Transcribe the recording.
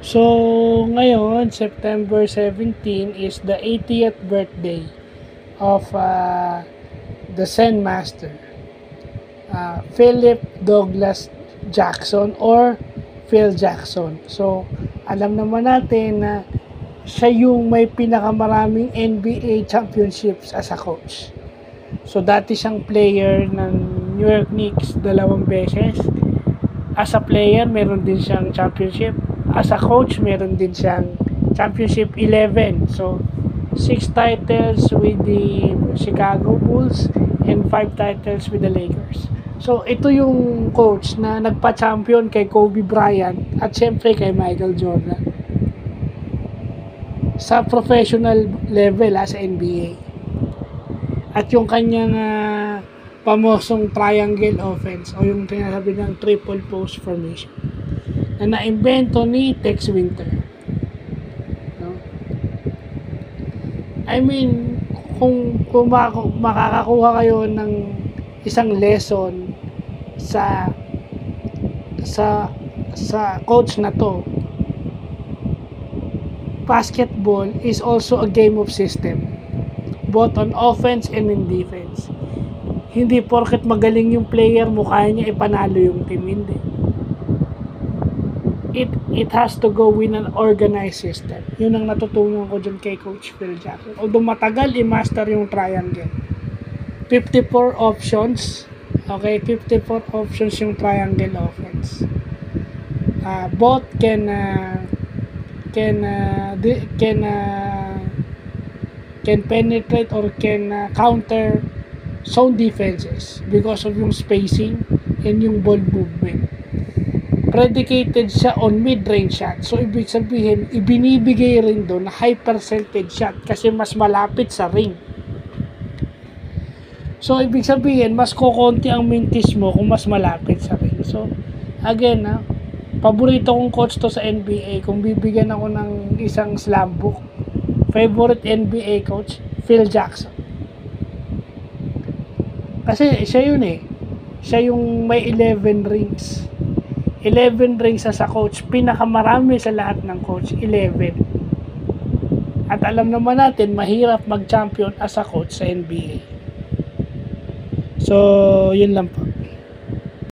So, ngayon, September 17 is the 80th birthday of the Zen Master, Philip Douglas Jackson or Phil Jackson. So, alam naman natin na siya yung may pinakamaraming NBA championships as a coach. So, dati siyang player ng New York Knicks 2 beses. As a player, meron din siyang championship. As a coach, meron din siyang championship 11. So, 6 titles with the Chicago Bulls and 5 titles with the Lakers. So, ito yung coach na nagpa-champion kay Kobe Bryant at syempre kay Michael Jordan sa professional level sa NBA. At yung kanyang pamosong triangle offense o yung tinasabi ng triple post formation na naimbento ni Tex Winter. No? I mean, kung makakakuha kayo ng isang lesson sa coach na to, basketball is also a game of system, both on offense and in defense. Hindi porket magaling yung player mo kaya niya ipanalo yung team, hindi. It has to go with an organized system. Yun ang natutunan ko dyan kay Coach Phil Jackson. Although matagal i-master yung triangle. 54 options. Okay, 54 options yung triangle offense. Both can penetrate or can counter zone defenses because of yung spacing and yung ball movement. Predicated siya on mid-range shot. So, ibig sabihin, ibinibigay rin doon na high percentage shot kasi mas malapit sa ring. So, ibig sabihin, mas kukonti ang mintis mo kung mas malapit sa ring. So, again, paborito kong coach to sa NBA. Kung bibigyan ako ng isang slam book, favorite NBA coach, Phil Jackson. Kasi siya yun Siya yung may 11 rings. 11 rings as a coach. Pinakamarami sa lahat ng coach, 11. At alam naman natin, mahirap mag-champion as a coach sa NBA. So, yun lang po.